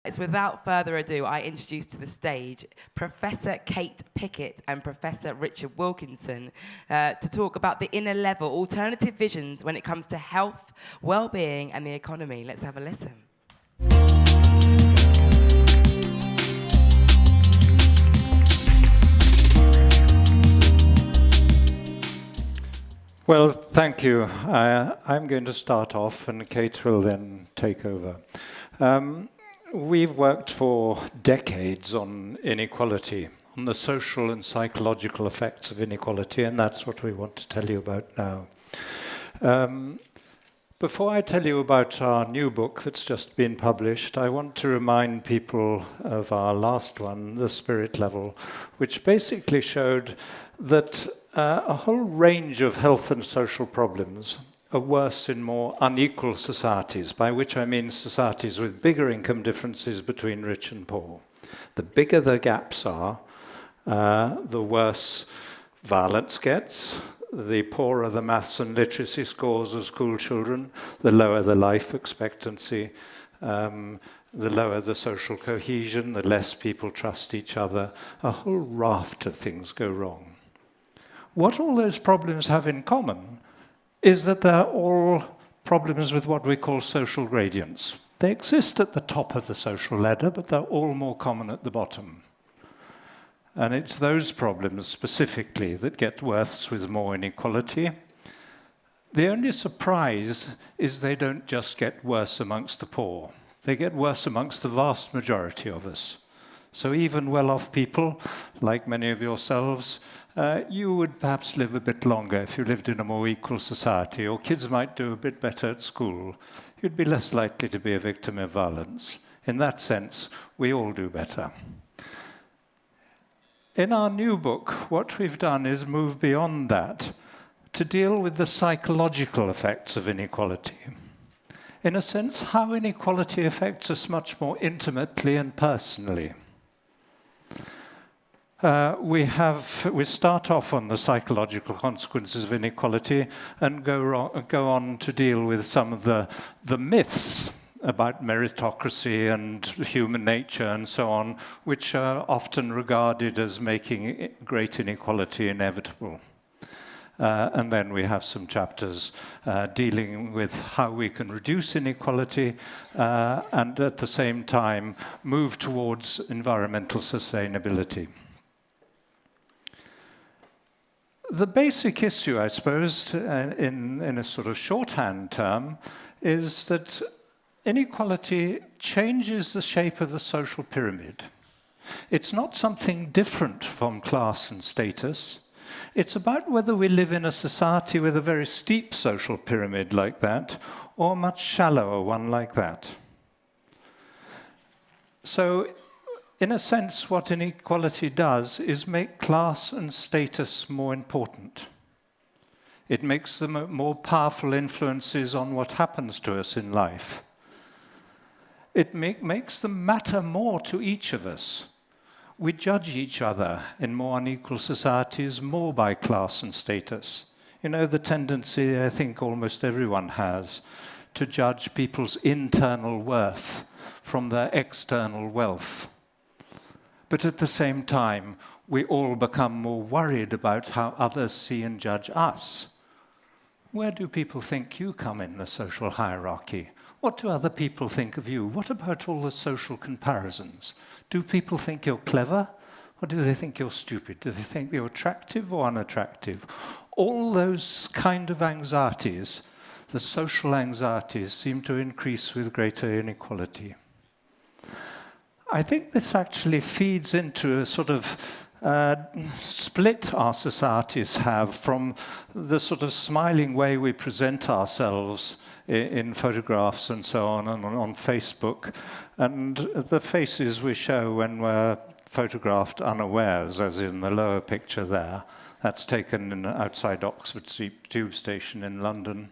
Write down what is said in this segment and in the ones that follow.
It's without further ado, I introduce to the stage Professor Kate Pickett and Professor Richard Wilkinson to talk about the inner level, alternative visions when it comes to health, well-being and the economy. Let's have a listen. Well, thank you. I'm going to start off and Kate will then take over. We've worked for decades on inequality, on the social and psychological effects of inequality, and that's what we want to tell you about now. Before I tell you about our new book that's just been published, I want to remind people of our last one, The Spirit Level, which basically showed that a whole range of health and social problems are worse in more unequal societies, by which I mean societies with bigger income differences between rich and poor. The bigger the gaps are, the worse violence gets, the poorer the maths and literacy scores of school children, the lower the life expectancy, the lower the social cohesion, the less people trust each other. A whole raft of things go wrong. What all those problems have in common is that they're all problems with what we call social gradients. They exist at the top of the social ladder, but they're all more common at the bottom. And it's those problems specifically that get worse with more inequality. The only surprise is they don't just get worse amongst the poor. They get worse amongst the vast majority of us. So even well-off people, like many of yourselves, you would perhaps live a bit longer if you lived in a more equal society, or kids might do a bit better at school. You'd be less likely to be a victim of violence. In that sense, we all do better. In our new book, what we've done is move beyond that to deal with the psychological effects of inequality. In a sense, how inequality affects us much more intimately and personally. We start off on the psychological consequences of inequality and go on to deal with some of the myths about meritocracy and human nature and so on, which are often regarded as making great inequality inevitable. And then we have some chapters dealing with how we can reduce inequality and at the same time move towards environmental sustainability. The basic issue, I suppose, in a sort of shorthand term, is that inequality changes the shape of the social pyramid. It's not something different from class and status. It's about whether we live in a society with a very steep social pyramid like that, or a much shallower one like that. So, in a sense, what inequality does is make class and status more important. It makes them more powerful influences on what happens to us in life. It makes them matter more to each of us. We judge each other in more unequal societies more by class and status. You know, the tendency, I think almost everyone has, to judge people's internal worth from their external wealth. But at the same time, we all become more worried about how others see and judge us. Where do people think you come in the social hierarchy? What do other people think of you? What about all the social comparisons? Do people think you're clever, or do they think you're stupid? Do they think you're attractive or unattractive? All those kind of anxieties, the social anxieties, seem to increase with greater inequality. I think this actually feeds into a sort of split our societies have from the sort of smiling way we present ourselves in photographs and so on and on Facebook, and the faces we show when we're photographed unawares, as in the lower picture there. That's taken outside Oxford Street Tube Station in London.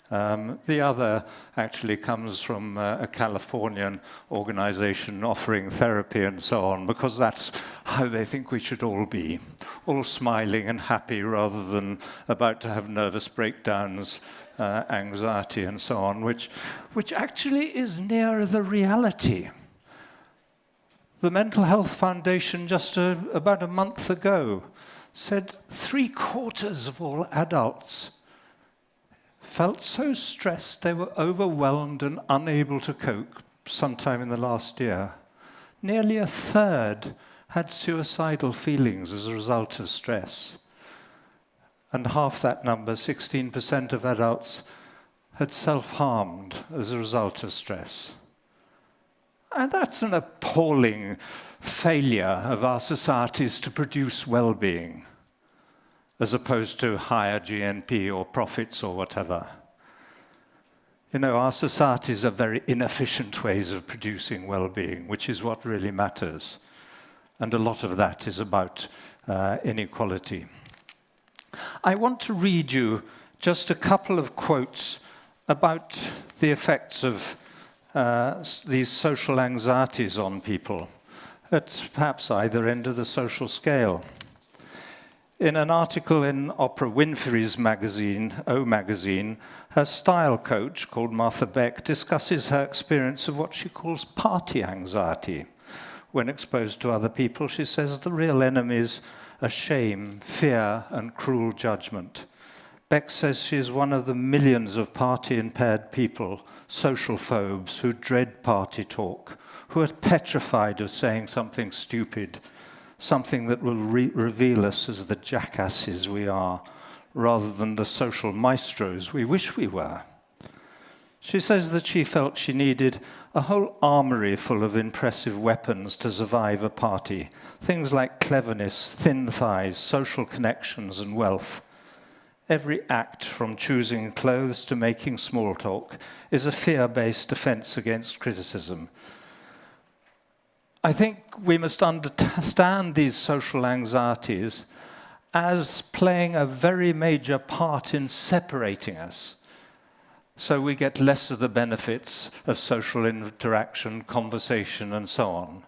The other actually comes from a Californian organization offering therapy and so on, because that's how they think we should all be, all smiling and happy rather than about to have nervous breakdowns, anxiety and so on, which actually is nearer the reality. The Mental Health Foundation just about a month ago said 3/4 of all adults felt so stressed they were overwhelmed and unable to cope sometime in the last year. Nearly a third had suicidal feelings as a result of stress. And half that number, 16% of adults, had self-harmed as a result of stress. And that's an appalling failure of our societies to produce well-being, as opposed to higher GNP or profits or whatever. You know, our societies are very inefficient ways of producing well-being, which is what really matters. And a lot of that is about inequality. I want to read you just a couple of quotes about the effects of these social anxieties on people at perhaps either end of the social scale. In an article in Oprah Winfrey's magazine, O Magazine, her style coach, called Martha Beck, discusses her experience of what she calls party anxiety. When exposed to other people, she says the real enemies are shame, fear, and cruel judgment. Beck says she is one of the millions of party-impaired people, social phobes, who dread party talk, who are petrified of saying something stupid, something that will reveal us as the jackasses we are, rather than the social maestros we wish we were. She says that she felt she needed a whole armory full of impressive weapons to survive a party, things like cleverness, thin thighs, social connections, and wealth. Every act, from choosing clothes to making small talk, is a fear-based defense against criticism. I think we must understand these social anxieties as playing a very major part in separating us. So we get less of the benefits of social interaction, conversation, and so on.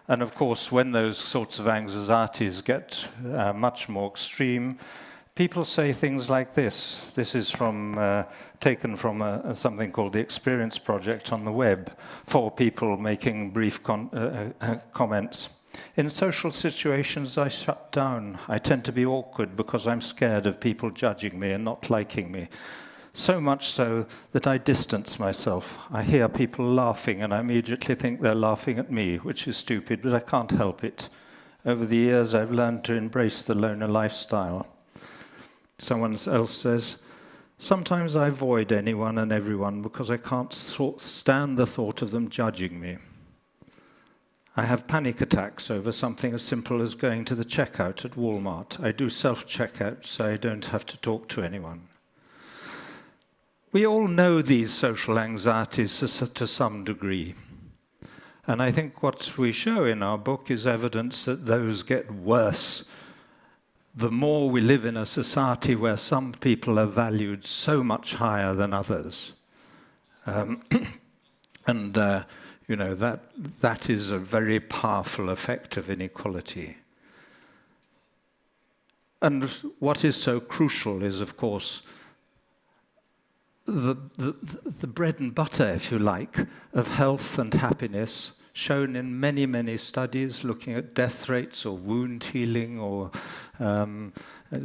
And of course, when those sorts of anxieties get much more extreme, people say things like this. This is taken from something called the Experience Project on the web, 4 people making brief comments. In social situations, I shut down. I tend to be awkward because I'm scared of people judging me and not liking me. So much so that I distance myself. I hear people laughing and I immediately think they're laughing at me, which is stupid, but I can't help it. Over the years, I've learned to embrace the loner lifestyle. Someone else says, sometimes I avoid anyone and everyone because I can't stand the thought of them judging me. I have panic attacks over something as simple as going to the checkout at Walmart. I do self-checkout so I don't have to talk to anyone. We all know these social anxieties to some degree. And I think what we show in our book is evidence that those get worse the more we live in a society where some people are valued so much higher than others. You know, that is a very powerful effect of inequality. And what is so crucial is, of course, the bread and butter, if you like, of health and happiness, shown in many, many studies looking at death rates or wound healing or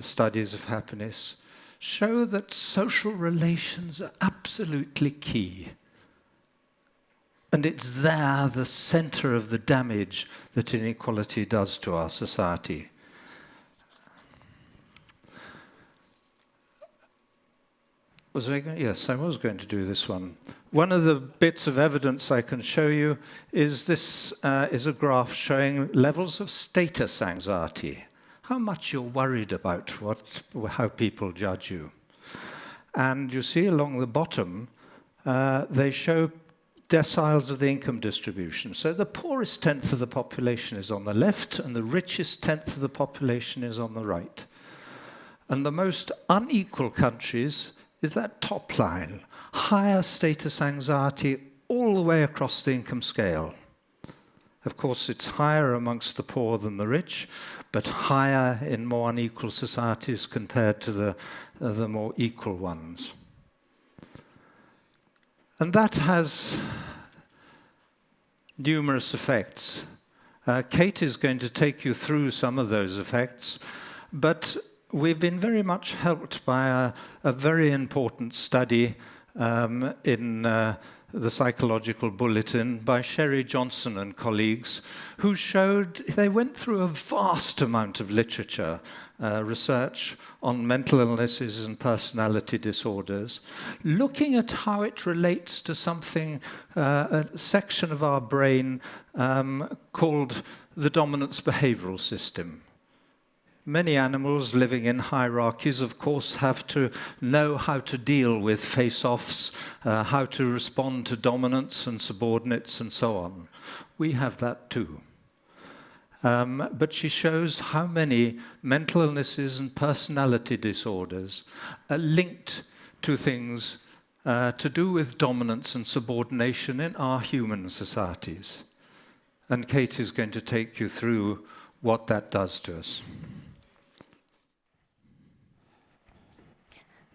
studies of happiness, show that social relations are absolutely key. And it's there, the center of the damage that inequality does to our society. Yes, I was going to do this one. One of the bits of evidence I can show you is this is a graph showing levels of status anxiety, how much you're worried about how people judge you. And you see along the bottom, they show deciles of the income distribution. So the poorest tenth of the population is on the left, and the richest tenth of the population is on the right. And the most unequal countries is that top line, higher status anxiety all the way across the income scale. Of course, it's higher amongst the poor than the rich, but higher in more unequal societies compared to the more equal ones. And that has numerous effects. Kate is going to take you through some of those effects, but we've been very much helped by a very important study in the Psychological Bulletin by Sherry Johnson and colleagues, who showed they went through a vast amount of literature, research on mental illnesses and personality disorders, looking at how it relates to something, a section of our brain called the dominance behavioral system. Many animals living in hierarchies, of course, have to know how to deal with face-offs, how to respond to dominance and subordinates and so on. We have that too. But she shows how many mental illnesses and personality disorders are linked to things to do with dominance and subordination in our human societies. And Kate is going to take you through what that does to us.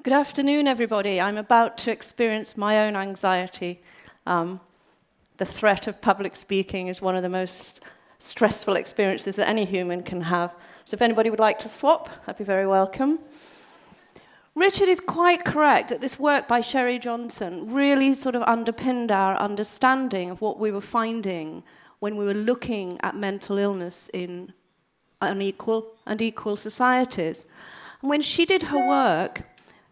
Good afternoon, everybody. I'm about to experience my own anxiety. The threat of public speaking is one of the most stressful experiences that any human can have. So if anybody would like to swap, I'd be very welcome. Richard is quite correct that this work by Sherry Johnson really sort of underpinned our understanding of what we were finding when we were looking at mental illness in unequal and equal societies. And when she did her work,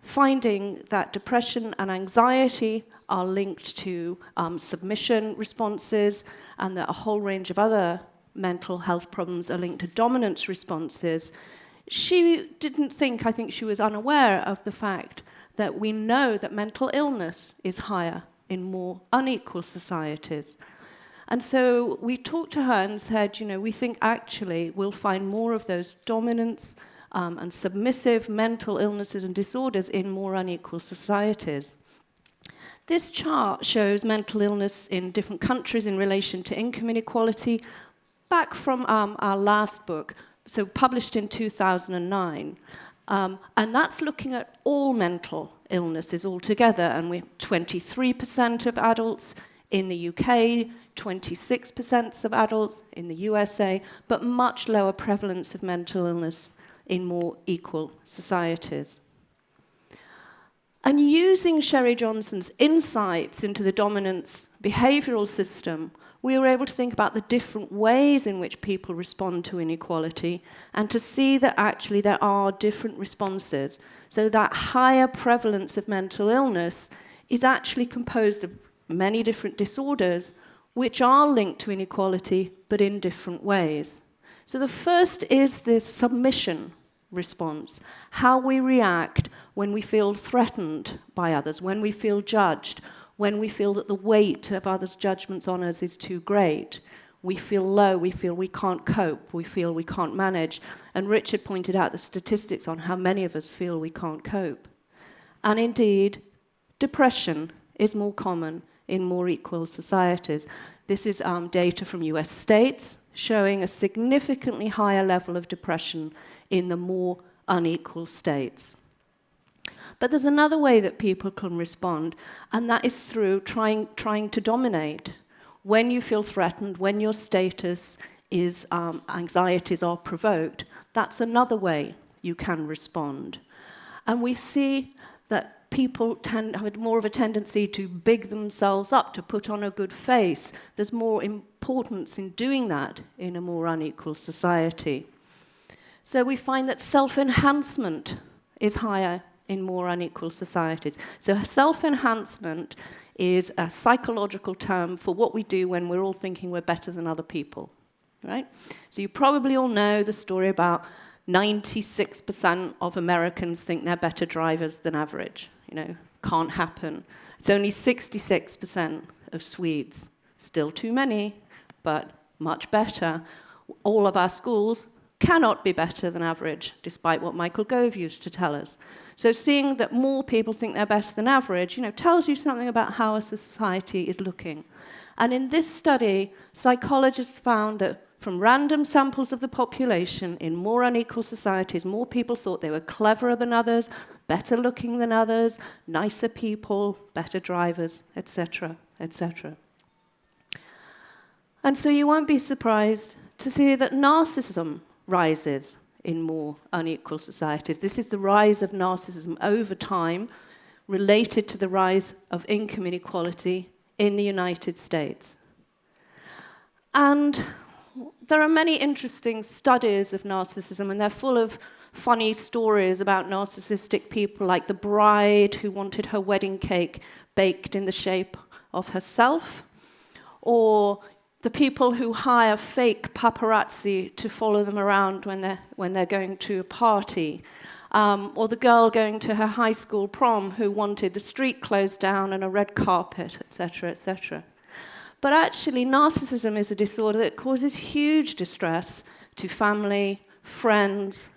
finding that depression and anxiety are linked to submission responses, and that a whole range of other mental health problems are linked to dominance responses, she didn't think, I think she was unaware of the fact that we know that mental illness is higher in more unequal societies. And so we talked to her and said, we think actually we'll find more of those dominance and submissive mental illnesses and disorders in more unequal societies. This chart shows mental illness in different countries in relation to income inequality, back from our last book, so published in 2009. And that's looking at all mental illnesses altogether, and we're 23% of adults in the UK, 26% of adults in the USA, but much lower prevalence of mental illness in more equal societies. And using Sherry Johnson's insights into the dominance behavioral system, we were able to think about the different ways in which people respond to inequality, and to see that actually there are different responses. So that higher prevalence of mental illness is actually composed of many different disorders which are linked to inequality, but in different ways. So the first is this submission response, how we react when we feel threatened by others, when we feel judged, when we feel that the weight of others' judgments on us is too great. We feel low, we feel we can't cope, we feel we can't manage. And Richard pointed out the statistics on how many of us feel we can't cope. And indeed, depression is more common in more equal societies. This is data from US states showing a significantly higher level of depression in the more unequal states. But there's another way that people can respond, and that is through trying to dominate. When you feel threatened, when your status is, anxieties are provoked, that's another way you can respond. And we see that people have more of a tendency to big themselves up, to put on a good face. There's more importance in doing that in a more unequal society. So we find that self-enhancement is higher in more unequal societies. So self-enhancement is a psychological term for what we do when we're all thinking we're better than other people, right? So you probably all know the story about 96% of Americans think they're better drivers than average. Can't happen. It's only 66% of Swedes. Still too many, but much better. All of our schools cannot be better than average, despite what Michael Gove used to tell us. So seeing that more people think they're better than average, tells you something about how a society is looking. And in this study, psychologists found that from random samples of the population in more unequal societies, more people thought they were cleverer than others, better looking than others, nicer people, better drivers, etc., etc. And so you won't be surprised to see that narcissism rises in more unequal societies. This is the rise of narcissism over time, related to the rise of income inequality in the United States. And there are many interesting studies of narcissism, and they're full of funny stories about narcissistic people, like the bride who wanted her wedding cake baked in the shape of herself, or the people who hire fake paparazzi to follow them around when they're going to a party, or the girl going to her high school prom who wanted the street closed down and a red carpet, etc., etc. But actually, narcissism is a disorder that causes huge distress to family, friends,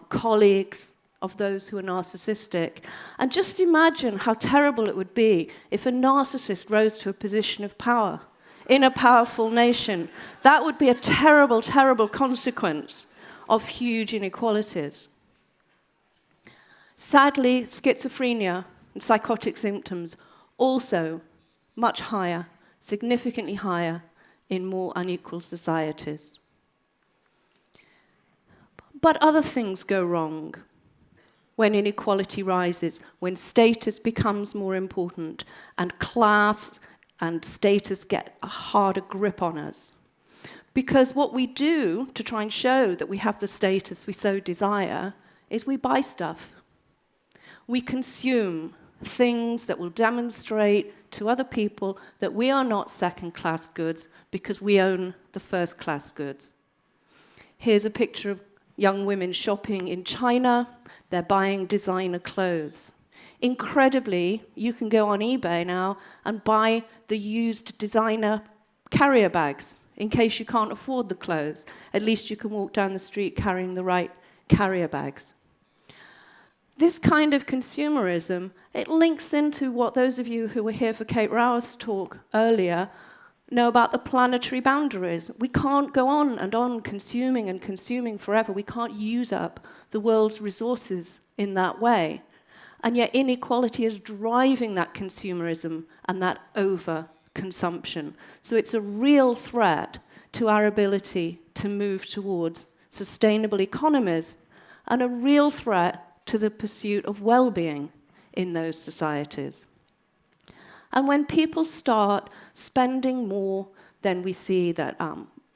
colleagues of those who are narcissistic. And just imagine how terrible it would be if a narcissist rose to a position of power in a powerful nation. That would be a terrible, terrible consequence of huge inequalities. Sadly, schizophrenia and psychotic symptoms also much higher, significantly higher in more unequal societies. But other things go wrong when inequality rises, when status becomes more important and class and status get a harder grip on us. Because what we do to try and show that we have the status we so desire is we buy stuff. We consume things that will demonstrate to other people that we are not second-class goods because we own the first-class goods. Here's a picture of young women shopping in China. They're buying designer clothes. Incredibly, you can go on eBay now and buy the used designer carrier bags in case you can't afford the clothes. At least you can walk down the street carrying the right carrier bags. This kind of consumerism, it links into what those of you who were here for Kate Raworth's talk earlier know about the planetary boundaries. We can't go on and on consuming and consuming forever. We can't use up the world's resources in that way. And yet inequality is driving that consumerism and that over-consumption. So it's a real threat to our ability to move towards sustainable economies and a real threat to the pursuit of well-being in those societies. And when people start spending more, then we see that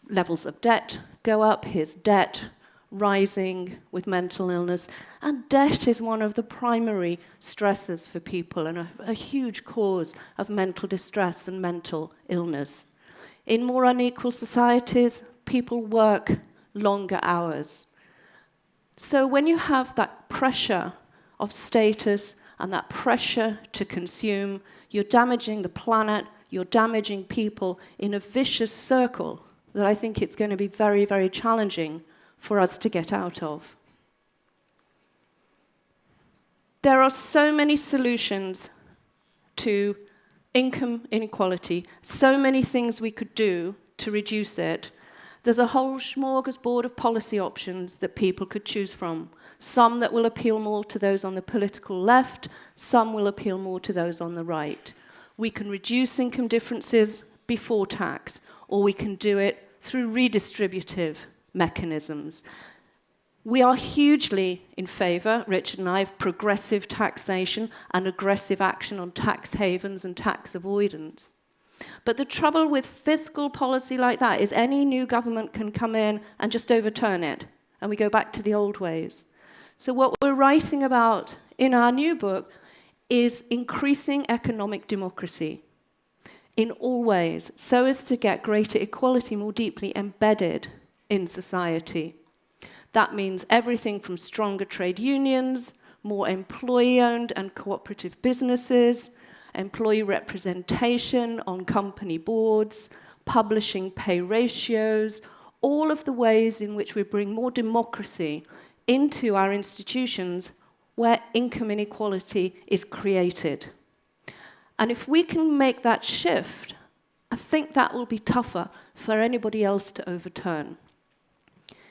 levels of debt go up. Here's debt rising with mental illness. And debt is one of the primary stresses for people and a huge cause of mental distress and mental illness. In more unequal societies, people work longer hours. So when you have that pressure of status and that pressure to consume, you're damaging the planet, you're damaging people in a vicious circle that I think it's going to be very, very challenging for us to get out of. There are so many solutions to income inequality, so many things we could do to reduce it. There's a whole smorgasbord of policy options that people could choose from. Some that will appeal more to those on the political left, some will appeal more to those on the right. We can reduce income differences before tax, or we can do it through redistributive mechanisms. We are hugely in favour, Richard and I, of progressive taxation and aggressive action on tax havens and tax avoidance. But the trouble with fiscal policy like that is any new government can come in and just overturn it, and we go back to the old ways. So what we're writing about in our new book is increasing economic democracy in all ways, so as to get greater equality more deeply embedded in society. That means everything from stronger trade unions, more employee-owned and cooperative businesses, employee representation on company boards, publishing pay ratios, all of the ways in which we bring more democracy into our institutions where income inequality is created. And if we can make that shift, I think that will be tougher for anybody else to overturn.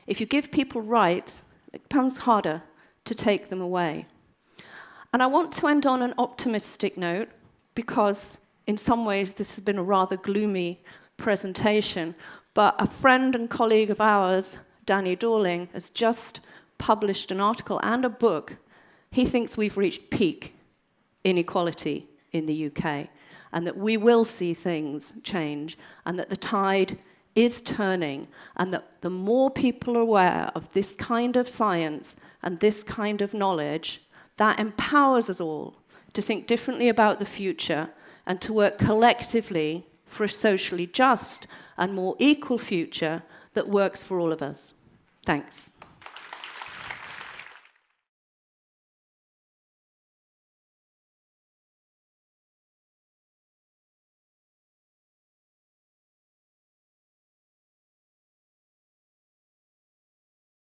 If you give people rights, it becomes harder to take them away. And I want to end on an optimistic note, because in some ways this has been a rather gloomy presentation, but a friend and colleague of ours, Danny Dorling, has just published an article and a book. He thinks we've reached peak inequality in the UK, and that we will see things change, and that the tide is turning, and that the more people are aware of this kind of science and this kind of knowledge, that empowers us all to think differently about the future and to work collectively for a socially just and more equal future that works for all of us. Thanks.